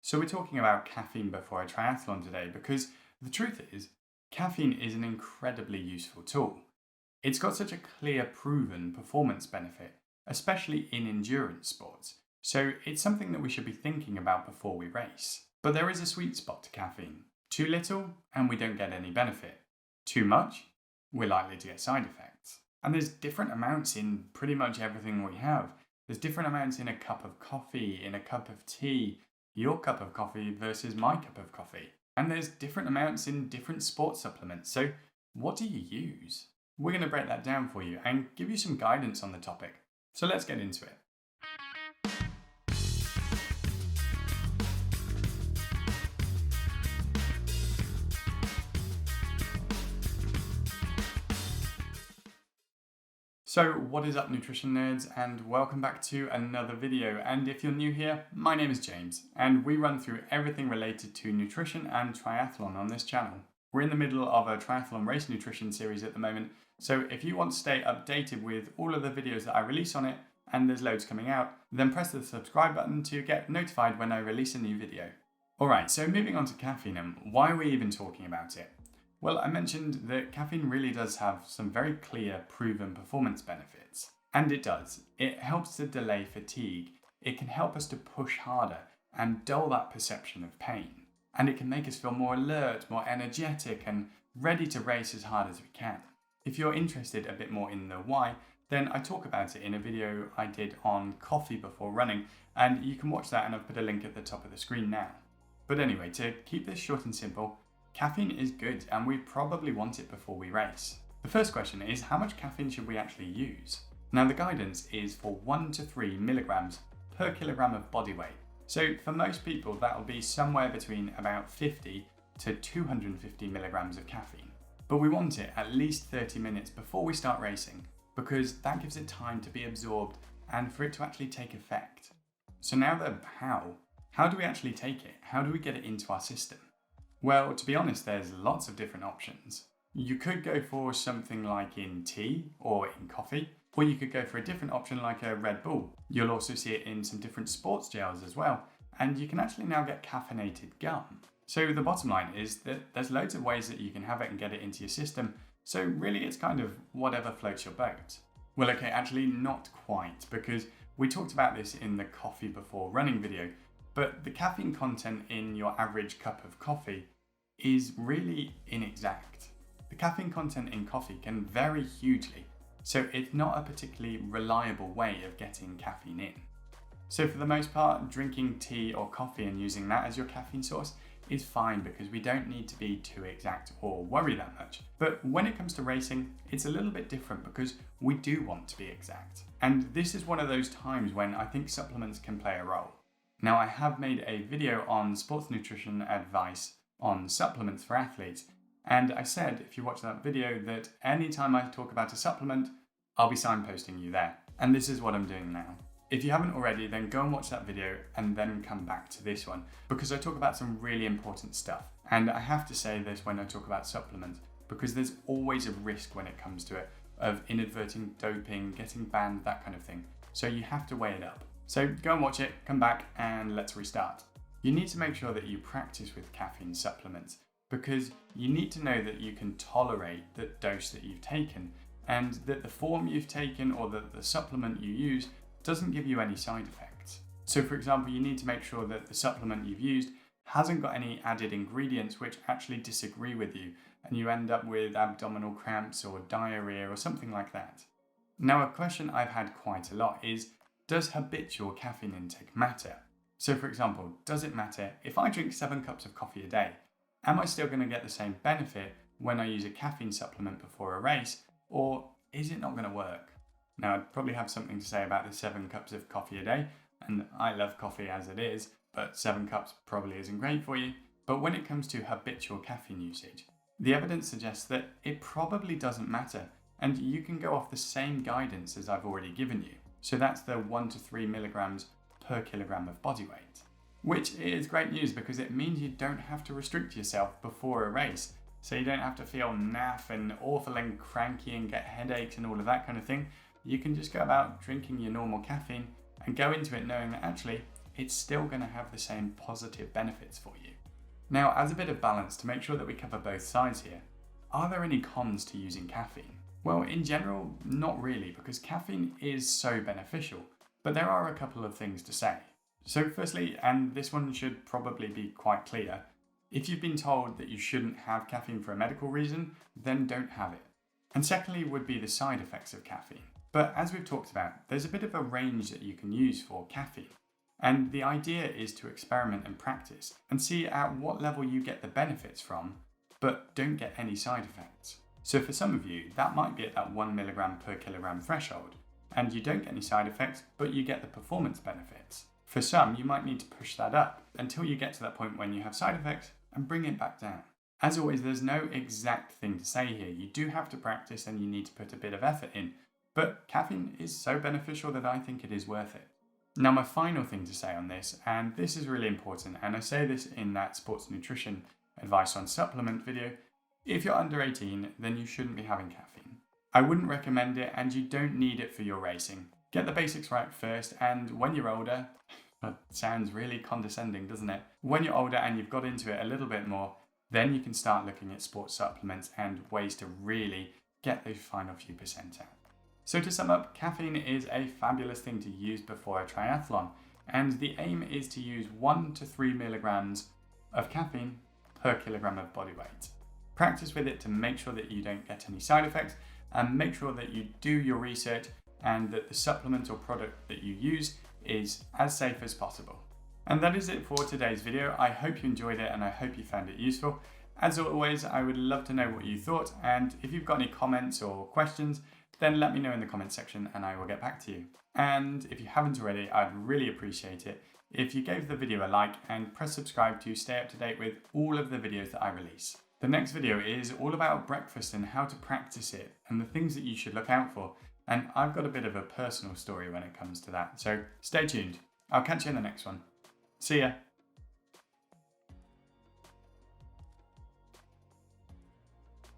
So we're talking about caffeine before a triathlon today because the truth is, caffeine is an incredibly useful tool. It's got such a clear, proven performance benefit, especially in endurance sports. So it's something that we should be thinking about before we race. But there is a sweet spot to caffeine. Too little, and we don't get any benefit. Too much, we're likely to get side effects. And there's different amounts in pretty much everything we have. There's different amounts in a cup of coffee, in a cup of tea, your cup of coffee versus my cup of coffee. And there's different amounts in different sports supplements. So what do you use? We're going to break that down for you and give you some guidance on the topic. So let's get into it. So what is up, nutrition nerds, and welcome back to another video. And if you're new here, my name is James, and we run through everything related to nutrition and triathlon on this channel. We're in the middle of a triathlon race nutrition series at the moment, so if you want to stay updated with all of the videos that I release on it, and there's loads coming out, then press the subscribe button to get notified when I release a new video. Alright, so moving on to caffeine, and why are we even talking about it? Well, I mentioned that caffeine really does have some very clear, proven performance benefits. And it does. It helps to delay fatigue. It can help us to push harder and dull that perception of pain. And it can make us feel more alert, more energetic, and ready to race as hard as we can. If you're interested a bit more in the why, then I talk about it in a video I did on coffee before running, and you can watch that, and I've put a link at the top of the screen now. But anyway, to keep this short and simple, caffeine is good, and we probably want it before we race. The first question is, how much caffeine should we actually use? Now, the guidance is for 1 to 3 milligrams per kilogram of body weight. So for most people, that will be somewhere between about 50 to 250 milligrams of caffeine. But we want it at least 30 minutes before we start racing, because that gives it time to be absorbed and for it to actually take effect. So now the how do we actually take it? How do we get it into our system? Well, to be honest, there's lots of different options. You could go for something like in tea or in coffee, or you could go for a different option like a Red Bull. You'll also see it in some different sports gels as well, and you can actually now get caffeinated gum. So the bottom line is that there's loads of ways that you can have it and get it into your system, so really it's kind of whatever floats your boat. Well, okay, actually not quite, because we talked about this in the coffee before running video, but the caffeine content in your average cup of coffee is really inexact. The caffeine content in coffee can vary hugely, so it's not a particularly reliable way of getting caffeine in. So for the most part, drinking tea or coffee and using that as your caffeine source is fine, because we don't need to be too exact or worry that much. But when it comes to racing, it's a little bit different because we do want to be exact. And this is one of those times when I think supplements can play a role. Now, I have made a video on sports nutrition advice on supplements for athletes, and I said, if you watch that video, that anytime I talk about a supplement, I'll be signposting you there. And this is what I'm doing now. If you haven't already, then go and watch that video and then come back to this one, because I talk about some really important stuff. And I have to say this when I talk about supplements, because there's always a risk when it comes to it of inadvertent doping, getting banned, that kind of thing. So you have to weigh it up. So go and watch it, come back, and let's restart. You need to make sure that you practice with caffeine supplements, because you need to know that you can tolerate the dose that you've taken, and that the form you've taken or that the supplement you use doesn't give you any side effects. So for example, you need to make sure that the supplement you've used hasn't got any added ingredients which actually disagree with you, and you end up with abdominal cramps or diarrhea or something like that. Now, a question I've had quite a lot is, does habitual caffeine intake matter? So for example, does it matter if I drink 7 cups of coffee a day? Am I still going to get the same benefit when I use a caffeine supplement before a race, or is it not going to work? Now, I'd probably have something to say about the 7 cups of coffee a day, and I love coffee as it is, but 7 cups probably isn't great for you. But when it comes to habitual caffeine usage, the evidence suggests that it probably doesn't matter, and you can go off the same guidance as I've already given you. So that's the 1 to 3 milligrams per kilogram of body weight, which is great news because it means you don't have to restrict yourself before a race. So you don't have to feel naff and awful and cranky and get headaches and all of that kind of thing. You can just go about drinking your normal caffeine and go into it knowing that actually it's still going to have the same positive benefits for you. Now, as a bit of balance to make sure that we cover both sides here, are there any cons to using caffeine? Well, in general, not really, because caffeine is so beneficial, but there are a couple of things to say. So firstly, and this one should probably be quite clear, if you've been told that you shouldn't have caffeine for a medical reason, then don't have it. And secondly would be the side effects of caffeine. But as we've talked about, there's a bit of a range that you can use for caffeine. And the idea is to experiment and practice and see at what level you get the benefits from, but don't get any side effects. So for some of you, that might be at that 1 milligram per kilogram threshold, and you don't get any side effects, but you get the performance benefits. For some, you might need to push that up until you get to that point when you have side effects and bring it back down. As always, there's no exact thing to say here. You do have to practice and you need to put a bit of effort in, but caffeine is so beneficial that I think it is worth it. Now, my final thing to say on this, and this is really important, and I say this in that sports nutrition advice on supplement video, if you're under 18, then you shouldn't be having caffeine. I wouldn't recommend it, and you don't need it for your racing. Get the basics right first, and when you're older, that sounds really condescending, doesn't it? When you're older and you've got into it a little bit more, then you can start looking at sports supplements and ways to really get those final few percent out. So to sum up, caffeine is a fabulous thing to use before a triathlon, and the aim is to use 1 to 3 milligrams of caffeine per kilogram of body weight. Practice with it to make sure that you don't get any side effects, and make sure that you do your research and that the supplement or product that you use is as safe as possible. And that is it for today's video. I hope you enjoyed it and I hope you found it useful. As always, I would love to know what you thought, and if you've got any comments or questions, then let me know in the comment section and I will get back to you. And if you haven't already, I'd really appreciate it if you gave the video a like and press subscribe to stay up to date with all of the videos that I release. The next video is all about breakfast and how to practice it and the things that you should look out for. And I've got a bit of a personal story when it comes to that, so stay tuned. I'll catch you in the next one. See ya.